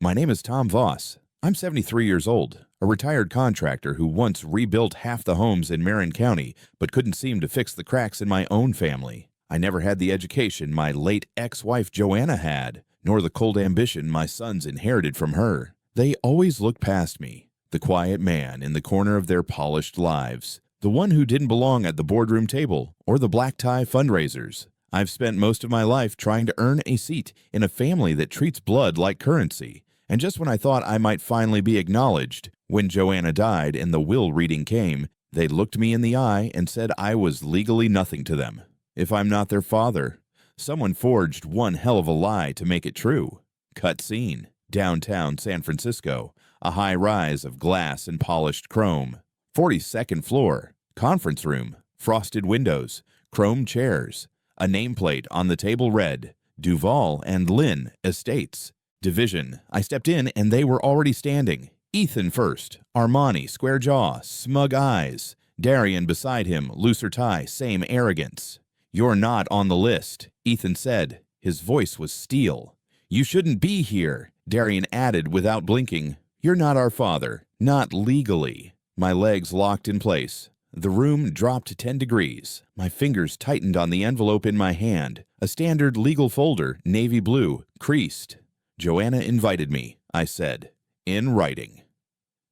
My name is Tom Voss. I'm 73 years old, a retired contractor who once rebuilt half the homes in Marin County but couldn't seem to fix the cracks in my own family. I never had the education my late ex-wife Joanna had, nor the cold ambition my sons inherited from her. They always looked past me, the quiet man in the corner of their polished lives, the one who didn't belong at the boardroom table or the black tie fundraisers. I've spent most of my life trying to earn a seat in a family that treats blood like currency. And just when I thought I might finally be acknowledged, when Joanna died and the will reading came, they looked me in the eye and said I was legally nothing to them. If I'm not their father, someone forged one hell of a lie to make it true. Cut scene. Downtown San Francisco. A high rise of glass and polished chrome. 42nd floor. Conference room. Frosted windows. Chrome chairs. A nameplate on the table read, Duval and Lynn Estates. Division. I stepped in and they were already standing. Ethan first. Armani, square jaw, smug eyes. Darian beside him, looser tie, same arrogance. You're not on the list, Ethan said. His voice was steel. You shouldn't be here, Darian added without blinking. You're not our father. Not legally. My legs locked in place. The room dropped 10 degrees. My fingers tightened on the envelope in my hand. A standard legal folder, navy blue, creased. Joanna invited me, I said, in writing.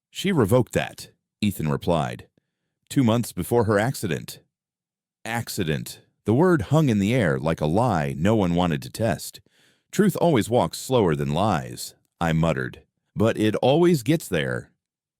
She revoked that, Ethan replied. 2 months before her accident. Accident. The word hung in the air like a lie no one wanted to test. Truth always walks slower than lies, I muttered. But it always gets there.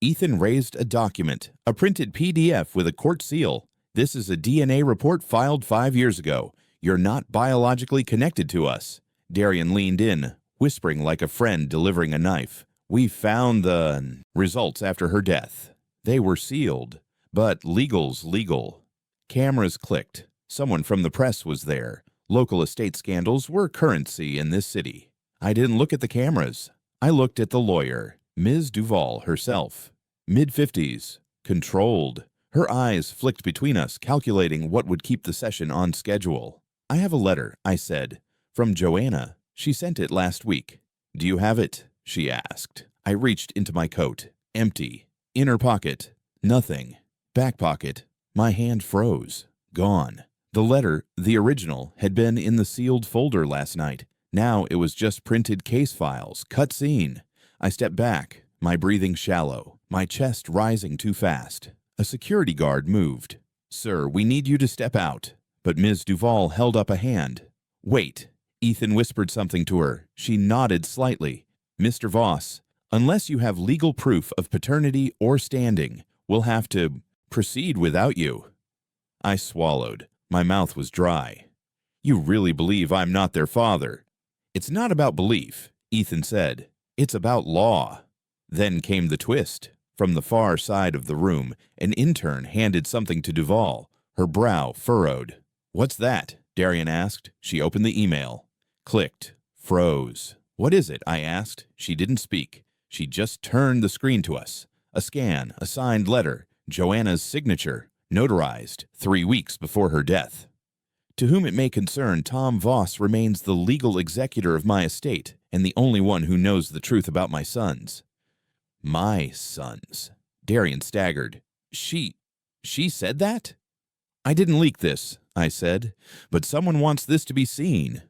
Ethan raised a document, a printed PDF with a court seal. This is a DNA report filed 5 years ago. You're not biologically connected to us. Darian leaned in, whispering like a friend delivering a knife. We found the results after her death. They were sealed, but legal's legal. Cameras clicked. Someone from the press was there. Local estate scandals were currency in this city. I didn't look at the cameras. I looked at the lawyer, Ms. Duval herself. Mid-50s, controlled. Her eyes flicked between us, calculating what would keep the session on schedule. I have a letter, I said, from Joanna. She sent it last week. Do you have it? She asked. I reached into my coat. Empty. Inner pocket. Nothing. Back pocket. My hand froze. Gone. The letter, the original, had been in the sealed folder last night. Now it was just printed case files. Cut scene. I stepped back, my breathing shallow, my chest rising too fast. A security guard moved. Sir, we need you to step out. But Ms. Duval held up a hand. Wait. Ethan whispered something to her. She nodded slightly. Mr. Voss, unless you have legal proof of paternity or standing, we'll have to proceed without you. I swallowed. My mouth was dry. You really believe I'm not their father? It's not about belief, Ethan said. It's about law. Then came the twist. From the far side of the room, an intern handed something to Duval, her brow furrowed. What's that? Darian asked. She opened the email. Clicked. Froze. What is it? I asked. She didn't speak. She just turned the screen to us. A scan, a signed letter, Joanna's signature, notarized 3 weeks before her death. To whom it may concern, Tom Voss remains the legal executor of my estate and the only one who knows the truth about my sons. My sons. Darian staggered. She said that? I didn't leak this, I said, but someone wants this to be seen.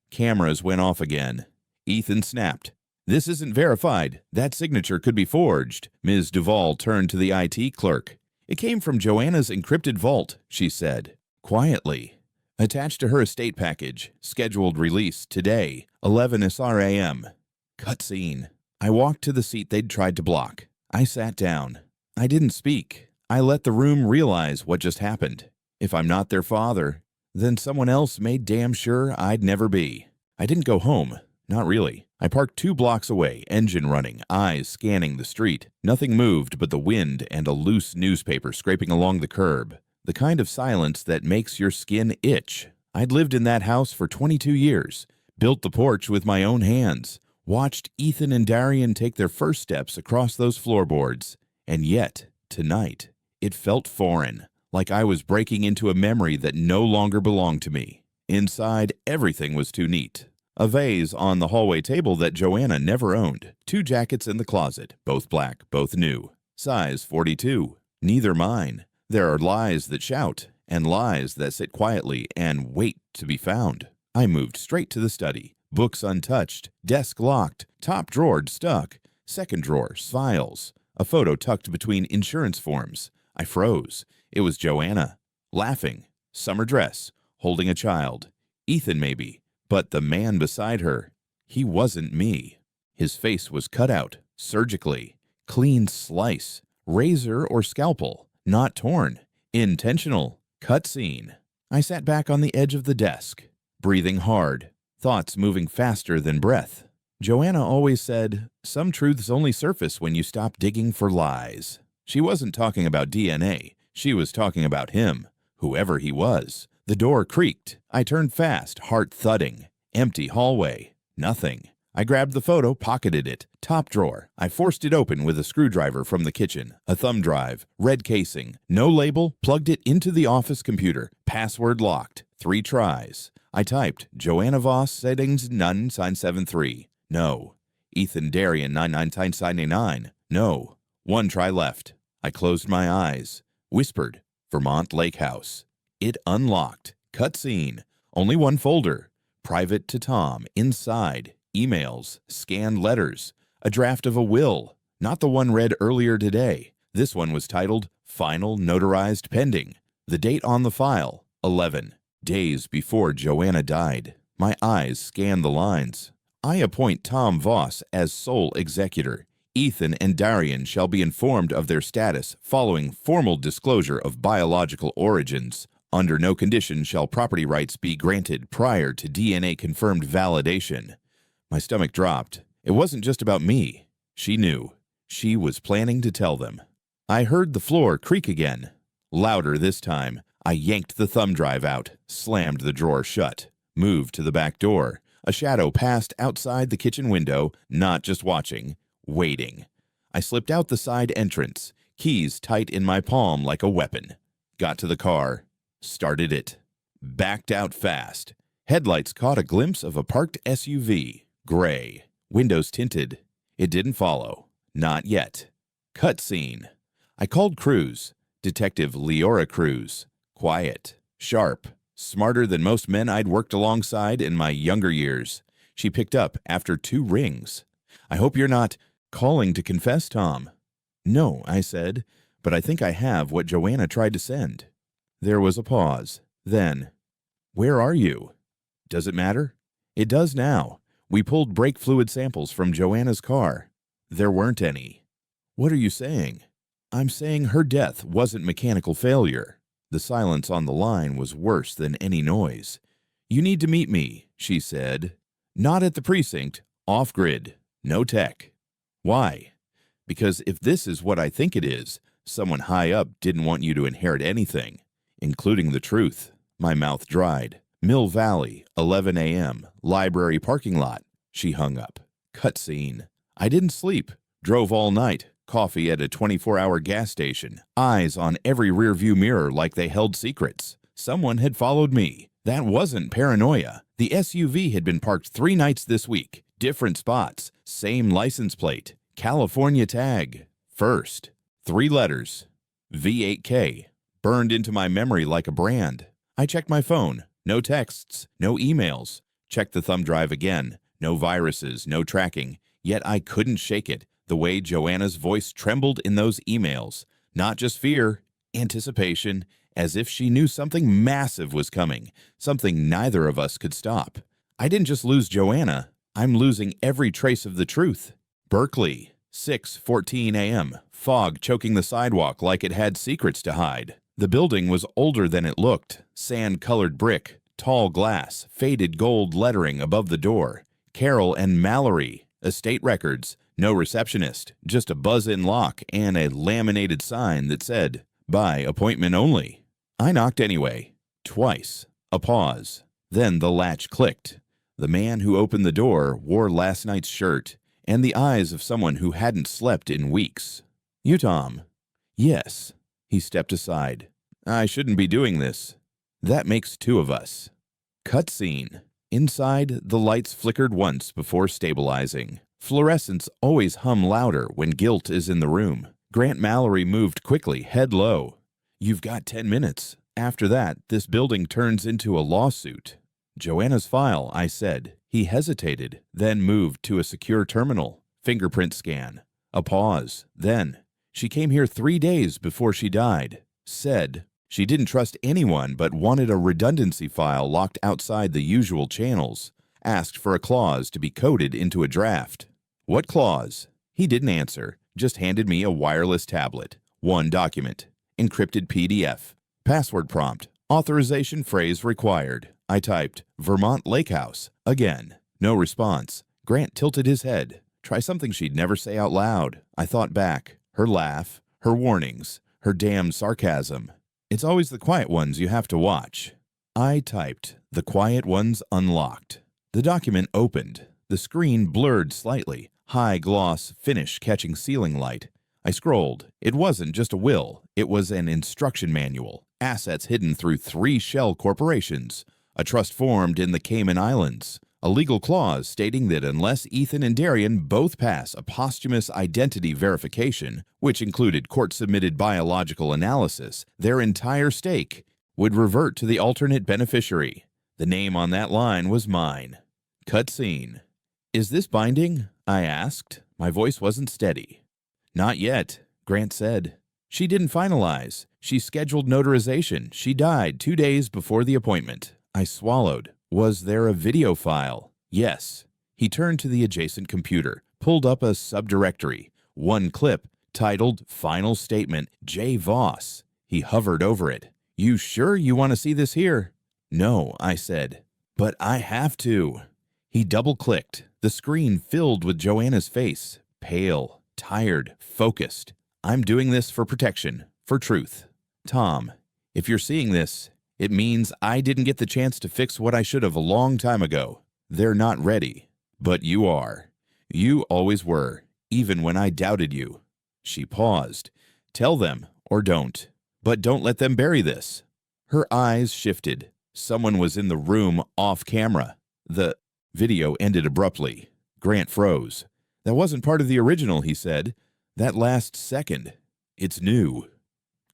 Cameras went off again. Ethan snapped. This isn't verified. That signature could be forged. Ms. Duval turned to the IT clerk. It came from Joanna's encrypted vault, she said, quietly. Attached to her estate package, scheduled release today, 11 SRAM. Cut scene. I walked to the seat they'd tried to block. I sat down. I didn't speak. I let the room realize what just happened. If I'm not their father, then someone else made damn sure I'd never be. I didn't go home. Not really. I parked 2 blocks away, engine running, eyes scanning the street. Nothing moved but the wind and a loose newspaper scraping along the curb. The kind of silence that makes your skin itch. I'd lived in that house for 22 years, built the porch with my own hands, watched Ethan and Darian take their first steps across those floorboards. And yet, tonight, it felt foreign, like I was breaking into a memory that no longer belonged to me. Inside, everything was too neat. A vase on the hallway table that Joanna never owned. 2 jackets in the closet, both black, both new. Size 42. Neither mine. There are lies that shout, and lies that sit quietly and wait to be found. I moved straight to the study. Books untouched, desk locked, top drawer stuck, second drawer, files, a photo tucked between insurance forms. I froze. It was Joanna, laughing, summer dress, holding a child. Ethan maybe, but the man beside her, he wasn't me. His face was cut out, surgically, clean slice, razor or scalpel, not torn, intentional, cut scene. I sat back on the edge of the desk, breathing hard, thoughts moving faster than breath. Joanna always said, some truths only surface when you stop digging for lies. She wasn't talking about DNA. She was talking about him, whoever he was. The door creaked. I turned fast, heart thudding. Empty hallway. Nothing. I grabbed the photo, pocketed it. Top drawer. I forced it open with a screwdriver from the kitchen. A thumb drive. Red casing. No label. Plugged it into the office computer. Password locked. 3 tries. I typed, Joanna Voss, settings none, sign 73. No. Ethan Darian, 9999. No. 1 try left. I closed my eyes. Whispered, Vermont Lake House. It unlocked. Cutscene. Only 1 folder. Private to Tom. Inside. Emails. Scanned letters. A draft of a will. Not the one read earlier today. This one was titled, Final Notarized Pending. The date on the file, 11. Days before Joanna died. My eyes scanned the lines. I appoint Tom Voss as sole executor. Ethan and Darian shall be informed of their status following formal disclosure of biological origins. Under no condition shall property rights be granted prior to DNA-confirmed validation. My stomach dropped. It wasn't just about me. She knew. She was planning to tell them. I heard the floor creak again. Louder this time. I yanked the thumb drive out, slammed the drawer shut, moved to the back door. A shadow passed outside the kitchen window, not just watching, waiting. I slipped out the side entrance, keys tight in my palm like a weapon. Got to the car, started it, backed out fast. Headlights caught a glimpse of a parked SUV, gray, windows tinted. It didn't follow, not yet. Cutscene. I called Cruz, Detective Leora Cruz. Quiet, sharp, smarter than most men I'd worked alongside in my younger years. She picked up after 2 rings. I hope you're not calling to confess, Tom. No, I said, but I think I have what Joanna tried to send. There was a pause. Then, where are you? Does it matter? It does now. We pulled brake fluid samples from Joanna's car. There weren't any. What are you saying? I'm saying her death wasn't mechanical failure. The silence on the line was worse than any noise. You need to meet me, she said. Not at the precinct, off-grid, no tech. Why? Because if this is what I think it is, someone high up didn't want you to inherit anything, including the truth. My mouth dried. Mill Valley, 11 a.m., library parking lot. She hung up. Cutscene. I didn't sleep. Drove all night. Coffee at a 24-hour gas station. Eyes on every rearview mirror like they held secrets. Someone had followed me. That wasn't paranoia. The SUV had been parked 3 nights this week. Different spots. Same license plate. California tag. First. 3 letters. V8K. Burned into my memory like a brand. I checked my phone. No texts. No emails. Checked the thumb drive again. No viruses. No tracking. Yet I couldn't shake it. The way Joanna's voice trembled in those emails. Not just fear, anticipation, as if she knew something massive was coming, something neither of us could stop. I didn't just lose Joanna, I'm losing every trace of the truth. Berkeley, 6:14 a.m., fog choking the sidewalk like it had secrets to hide. The building was older than it looked, sand-colored brick, tall glass, faded gold lettering above the door. Carol and Mallory, estate records. No receptionist, just a buzz-in lock and a laminated sign that said, by appointment only. I knocked anyway. Twice. A pause. Then the latch clicked. The man who opened the door wore last night's shirt and the eyes of someone who hadn't slept in weeks. You, Tom? Yes. He stepped aside. I shouldn't be doing this. That makes 2 of us. Cutscene. Inside, the lights flickered once before stabilizing. Fluorescents always hum louder when guilt is in the room. Grant Mallory moved quickly, head low. "You've got 10 minutes. After that, this building turns into a lawsuit." "Joanna's file," I said. He hesitated, then moved to a secure terminal. Fingerprint scan. A pause. Then, "She came here 3 days before she died. Said she didn't trust anyone but wanted a redundancy file locked outside the usual channels. Asked for a clause to be coded into a draft." "What clause?" He didn't answer, just handed me a wireless tablet. One document. Encrypted PDF. Password prompt. Authorization phrase required. I typed, "Vermont Lake House." Again. No response. Grant tilted his head. Try something she'd never say out loud. I thought back. Her laugh. Her warnings. Her damn sarcasm. "It's always the quiet ones you have to watch." I typed, "The quiet ones unlocked." The document opened. The screen blurred slightly. High gloss finish catching ceiling light. I scrolled. It wasn't just a will. It was an instruction manual. Assets hidden through 3 shell corporations. A trust formed in the Cayman Islands. A legal clause stating that unless Ethan and Darian both pass a posthumous identity verification, which included court-submitted biological analysis, their entire stake would revert to the alternate beneficiary. The name on that line was mine. Cutscene. "Is this binding?" I asked. My voice wasn't steady. "Not yet," Grant said. "She didn't finalize. She scheduled notarization. She died 2 days before the appointment." I swallowed. "Was there a video file?" "Yes." He turned to the adjacent computer, pulled up a subdirectory. One clip, titled Final Statement, J. Voss. He hovered over it. "You sure you want to see this here?" "No," I said. "But I have to." He double-clicked. The screen filled with Joanna's face. Pale, tired, focused. "I'm doing this for protection, for truth. Tom, if you're seeing this, it means I didn't get the chance to fix what I should have a long time ago. They're not ready. But you are. You always were, even when I doubted you." She paused. "Tell them, or don't. But don't let them bury this." Her eyes shifted. Someone was in the room off camera. The video ended abruptly. Grant froze. "That wasn't part of the original," he said. "That last second. It's new."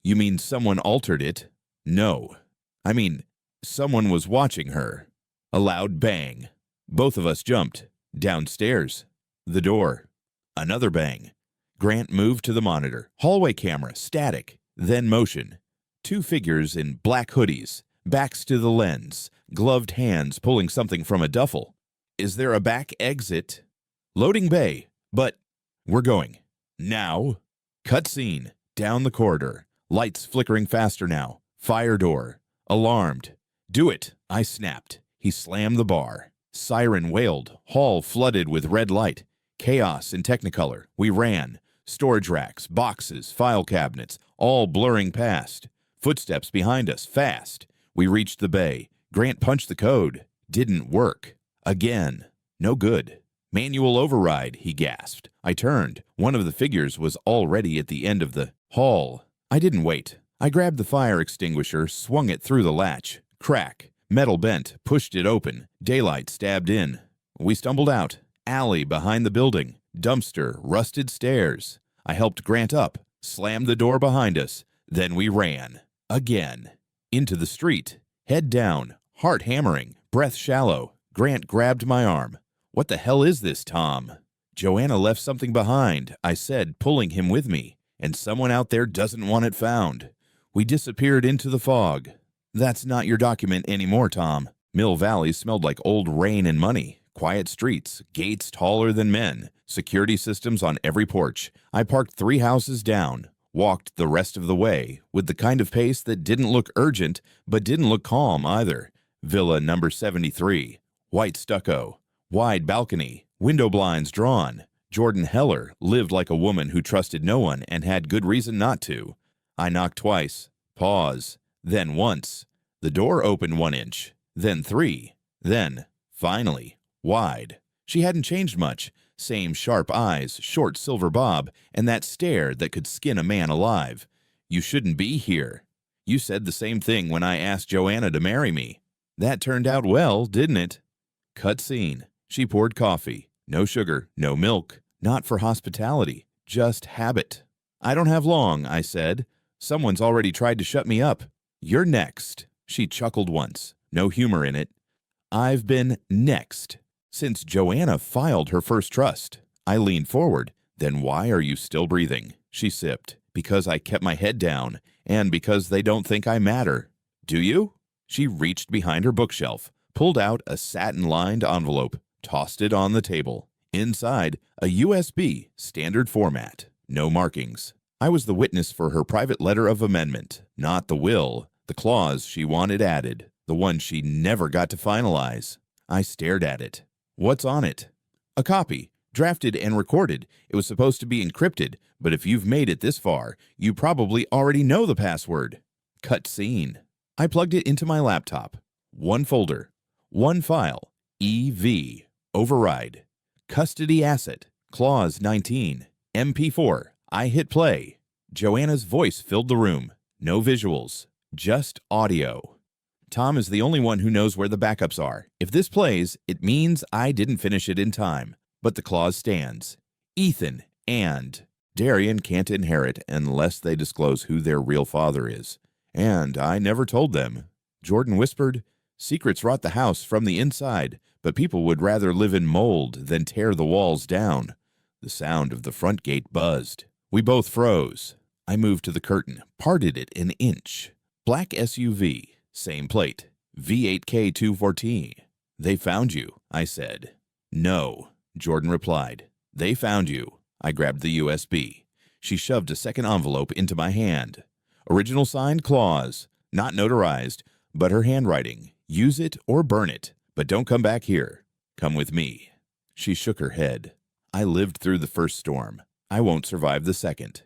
"You mean someone altered it?" "No. I mean, someone was watching her." A loud bang. Both of us jumped. Downstairs. The door. Another bang. Grant moved to the monitor. Hallway camera, static. Then motion. 2 figures in black hoodies, backs to the lens, gloved hands pulling something from a duffel. "Is there a back exit?" "Loading bay. But we're going. Now." Cutscene. Down the corridor. Lights flickering faster now. Fire door. Alarmed. "Do it," I snapped. He slammed the bar. Siren wailed. Hall flooded with red light. Chaos in Technicolor. We ran. Storage racks, boxes, file cabinets, all blurring past. Footsteps behind us, fast. We reached the bay. Grant punched the code. Didn't work. Again. No good. "Manual override," he gasped. I turned. One of the figures was already at the end of the hall. I didn't wait. I grabbed the fire extinguisher, swung it through the latch. Crack. Metal bent, pushed it open. Daylight stabbed in. We stumbled out. Alley behind the building. Dumpster, rusted stairs. I helped Grant up, slammed the door behind us. Then we ran. Again. Into the street. Head down, heart hammering, breath shallow. Grant grabbed my arm. "What the hell is this, Tom?" "Joanna left something behind," I said, pulling him with me. "And someone out there doesn't want it found." We disappeared into the fog. "That's not your document anymore, Tom." Mill Valley smelled like old rain and money. Quiet streets, gates taller than men, security systems on every porch. I parked 3 houses down, walked the rest of the way, with the kind of pace that didn't look urgent, but didn't look calm either. Villa number 73. White stucco. Wide balcony. Window blinds drawn. Jordan Heller lived like a woman who trusted no one and had good reason not to. I knocked twice. Pause. Then once. The door opened 1 inch. Then 3. Then, finally, wide. She hadn't changed much. Same sharp eyes, short silver bob, and that stare that could skin a man alive. "You shouldn't be here. You said the same thing when I asked Joanna to marry me." "That turned out well, didn't it?" Cut scene. She poured coffee. No sugar, no milk. Not for hospitality, just habit. I don't have long, I said. Someone's already tried to shut me up. You're next. She chuckled once. No humor in it. I've been next. Since Joanna filed her first trust. I leaned forward. Then why are you still breathing? She sipped. Because I kept my head down, and because they don't think I matter. Do you? She reached behind her bookshelf, pulled out a satin-lined envelope, tossed it on the table. Inside, a USB, standard format, no markings. I was the witness for her private letter of amendment, not the will, the clause she wanted added, the one she never got to finalize. I stared at it. What's on it? A copy. Drafted and recorded. It was supposed to be encrypted, but if you've made it this far, you probably already know the password. Cut scene. I plugged it into my laptop. One folder. One file. EV. Override. Custody asset. Clause 19. MP4. I hit play. Joanna's voice filled the room. No visuals. Just audio. Tom is the only one who knows where the backups are. If this plays, it means I didn't finish it in time. But the clause stands. Ethan and Darian can't inherit unless they disclose who their real father is. And I never told them. Jordan whispered, secrets rot the house from the inside, but people would rather live in mold than tear the walls down. The sound of the front gate buzzed. We both froze. I moved to the curtain, parted it an inch. Black SUV, same plate, V8K214. They found you, I said. No. Jordan replied. They found you. I grabbed the USB. She shoved a second envelope into my hand. Original signed clause, not notarized, but her handwriting. Use it or burn it, but don't come back here. Come with me. She shook her head. I lived through the first storm. I won't survive the second.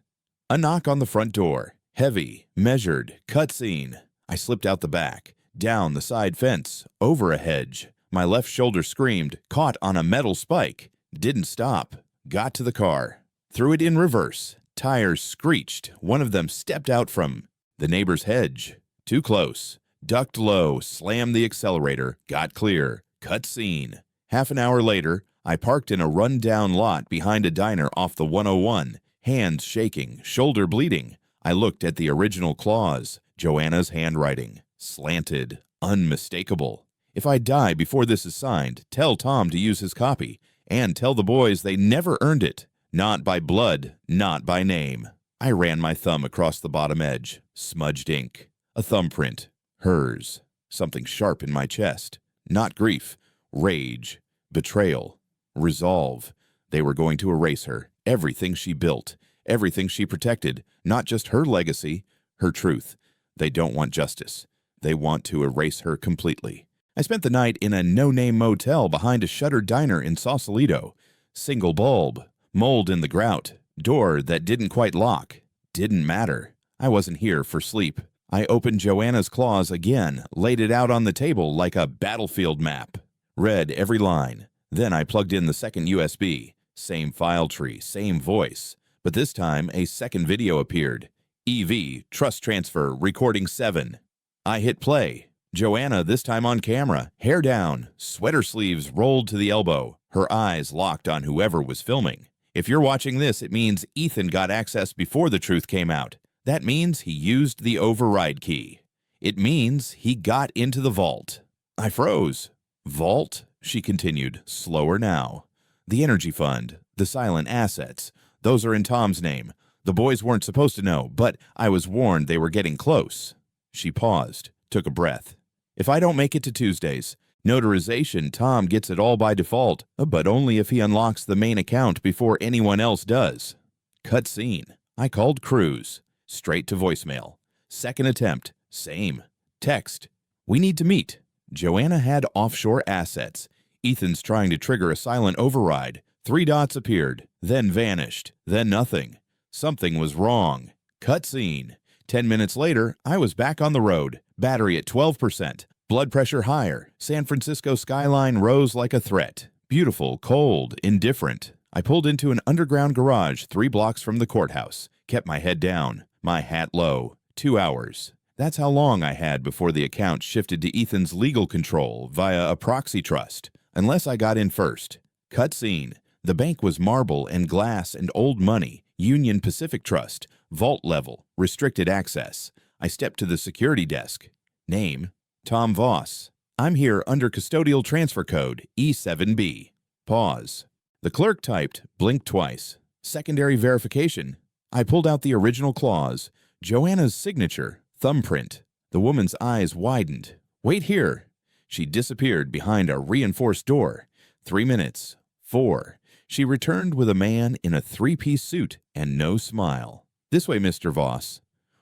A knock on the front door. Heavy, measured, cutscene. I slipped out the back, down the side fence, over a hedge. My left shoulder screamed, caught on a metal spike. Didn't stop. Got to the car. Threw it in reverse. Tires screeched. One of them stepped out from the neighbor's hedge. Too close. Ducked low, slammed the accelerator, got clear. Cut scene. Half an hour later, I parked in a run-down lot behind a diner off the 101. Hands shaking, shoulder bleeding. I looked at the original clause. Joanna's handwriting. Slanted. Unmistakable. If I die before this is signed, tell Tom to use his copy, and tell the boys they never earned it. Not by blood, not by name. I ran my thumb across the bottom edge. Smudged ink. A thumbprint. Hers. Something sharp in my chest. Not grief. Rage. Betrayal. Resolve. They were going to erase her. Everything she built. Everything she protected. Not just her legacy. Her truth. They don't want justice. They want to erase her completely. I spent the night in a no-name motel behind a shuttered diner in Sausalito. Single bulb. Mold in the grout. Door that didn't quite lock. Didn't matter. I wasn't here for sleep. I opened Joanna's clause again, laid it out on the table like a battlefield map. Read every line. Then I plugged in the second USB. Same file tree, same voice. But this time, a second video appeared. EV, trust transfer, recording 7. I hit play. Joanna, this time on camera, hair down, sweater sleeves rolled to the elbow, her eyes locked on whoever was filming. If you're watching this, it means Ethan got access before the truth came out. That means he used the override key. It means he got into the vault. I froze. Vault? She continued, slower now. The energy fund, the silent assets, those are in Tom's name. The boys weren't supposed to know, but I was warned they were getting close. She paused, took a breath. If I don't make it to Tuesdays, notarization, Tom gets it all by default, but only if he unlocks the main account before anyone else does. Cut scene. I called Cruz. Straight to voicemail. Second attempt. Same. Text. We need to meet. Joanna had offshore assets. Ethan's trying to trigger a silent override. 3 dots appeared, then vanished, then nothing. Something was wrong. Cut scene. 10 minutes later, I was back on the road. Battery at 12%. Blood pressure higher. San Francisco skyline rose like a threat. Beautiful, cold, indifferent. I pulled into an underground garage 3 blocks from the courthouse. Kept my head down. My hat low. 2 hours. That's how long I had before the account shifted to Ethan's legal control via a proxy trust. unless I got in first. Cutscene. The bank was marble and glass and old money, Union Pacific Trust, vault level, restricted access. I stepped to the security desk. Name, Tom Voss. I'm here under custodial transfer code E7B. Pause. The clerk typed, blinked twice. Secondary verification. I pulled out the original clause. Joanna's signature, thumbprint. The woman's eyes widened. Wait here. She disappeared behind a reinforced door. 3 minutes. 4. She returned with a man in a 3-piece suit and no smile. This way, Mr. Voss.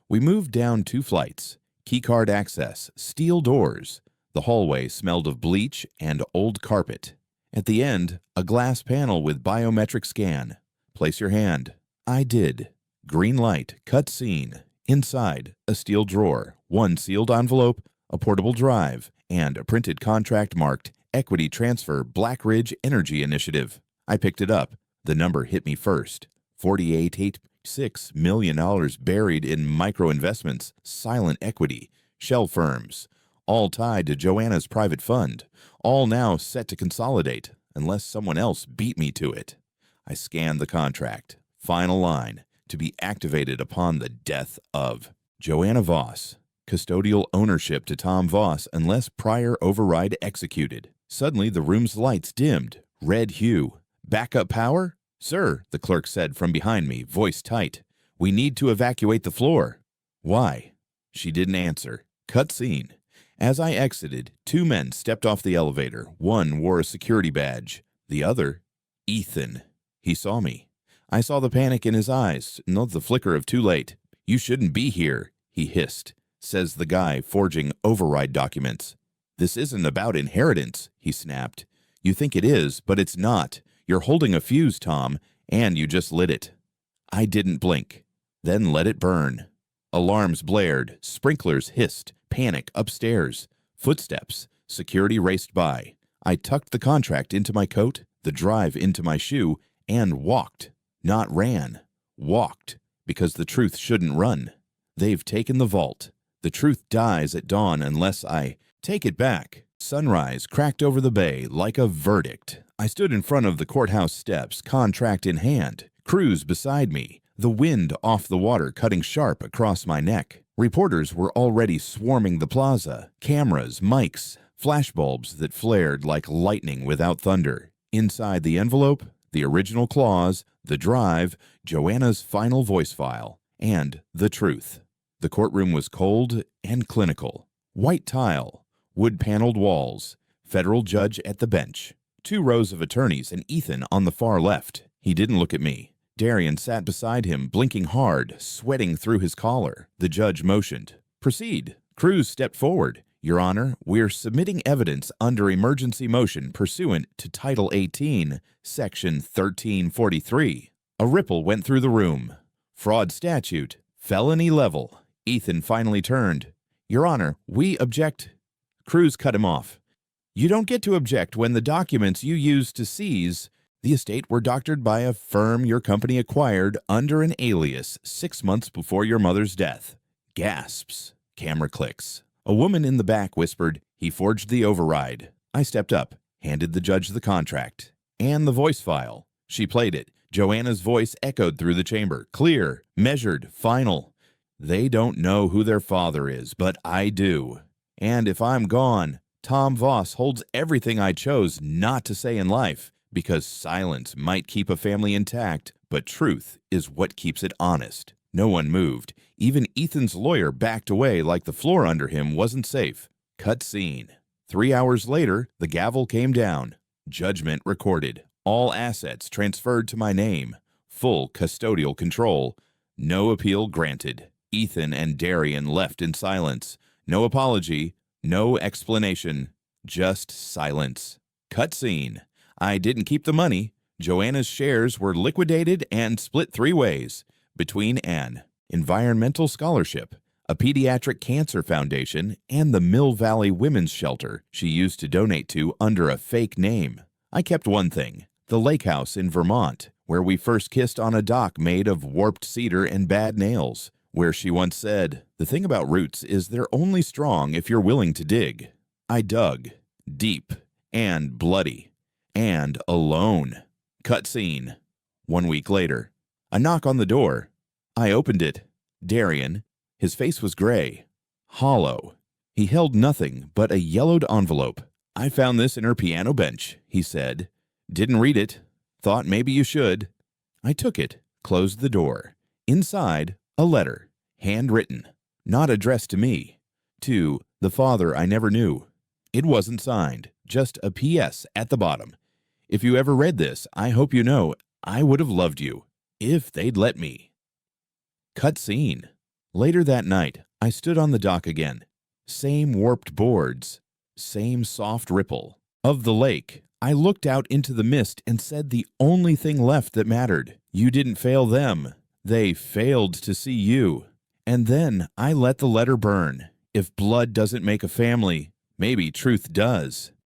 We moved down 2 flights. Keycard access, steel doors. The hallway smelled of bleach and old carpet. At the end, a glass panel with biometric scan. Place your hand. I did. Green light, cut scene. Inside, a steel drawer, 1 sealed envelope, a portable drive, and a printed contract marked Equity Transfer Black Ridge Energy Initiative. I picked it up. The number hit me first. $48.86 million buried in micro-investments, silent equity, shell firms, all tied to Joanna's private fund, all now set to consolidate, unless someone else beat me to it. I scanned the contract. Final line, to be activated upon the death of Joanna Voss. Custodial ownership to Tom Voss unless prior override executed. Suddenly the room's lights dimmed. Red hue. Backup power? Sir, the clerk said from behind me, voice tight. We need to evacuate the floor. Why? She didn't answer. Cut scene. As I exited, 2 men stepped off the elevator. One wore a security badge. The other, Ethan. He saw me. I saw the panic in his eyes, not the flicker of too late. You shouldn't be here, he hissed, says the guy forging override documents. This isn't about inheritance, he snapped. You think it is, but it's not. You're holding a fuse, Tom, and you just lit it. I didn't blink. Then let it burn. Alarms blared, sprinklers hissed, panic upstairs. Footsteps. Security raced by. I tucked the contract into my coat, the drive into my shoe, and walked. Not ran. Walked. Because the truth shouldn't run. They've taken the vault. The truth dies at dawn unless I take it back. Sunrise cracked over the bay like a verdict. I stood in front of the courthouse steps, contract in hand. Crews beside me. The wind off the water cutting sharp across my neck. Reporters were already swarming the plaza. Cameras, mics, flashbulbs that flared like lightning without thunder. Inside the envelope, the original clause, the drive, Joanna's final voice file, and the truth. The courtroom was cold and clinical. White tile, wood-paneled walls, federal judge at the bench. 2 rows of attorneys and Ethan on the far left. He didn't look at me. Darian sat beside him, blinking hard, sweating through his collar. The judge motioned. Proceed. Cruz stepped forward. Your Honor, we're submitting evidence under emergency motion pursuant to Title 18, Section 1343. A ripple went through the room. Fraud statute. Felony level. Ethan finally turned. Your Honor, we object. Cruz cut him off. You don't get to object when the documents you used to seize the estate were doctored by a firm your company acquired under an alias 6 months before your mother's death. Gasps. Camera clicks. A woman in the back whispered, he forged the override. I stepped up, handed the judge the contract. And the voice file. She played it. Joanna's voice echoed through the chamber. Clear, measured, final. They don't know who their father is, but I do. And if I'm gone, Tom Voss holds everything I chose not to say in life, because silence might keep a family intact, but truth is what keeps it honest. No one moved. Even Ethan's lawyer backed away like the floor under him wasn't safe. Cut scene. 3 hours later, the gavel came down. Judgment recorded. All assets transferred to my name. Full custodial control. No appeal granted. Ethan and Darian left in silence. No apology. No explanation. Just silence. Cut scene. I didn't keep the money. Joanna's shares were liquidated and split 3 ways. Between an environmental scholarship, a pediatric cancer foundation, and the Mill Valley Women's Shelter she used to donate to under a fake name. I kept one thing, the lake house in Vermont, where we first kissed on a dock made of warped cedar and bad nails, where she once said, the thing about roots is they're only strong if you're willing to dig. I dug, deep, and bloody and alone. Cutscene. 1 week later. A knock on the door. I opened it. Darian. His face was gray, hollow. He held nothing but a yellowed envelope. I found this in her piano bench, he said. Didn't read it. Thought maybe you should. I took it, closed the door. Inside, a letter, handwritten, not addressed to me, to the father I never knew. It wasn't signed, just a P.S. at the bottom. If you ever read this, I hope you know I would have loved you, if they'd let me. Cutscene. Later that night, I stood on the dock again. Same warped boards, same soft ripple. Of the lake, I looked out into the mist and said the only thing left that mattered. You didn't fail them. They failed to see you. And then I let the letter burn. If blood doesn't make a family, maybe truth does.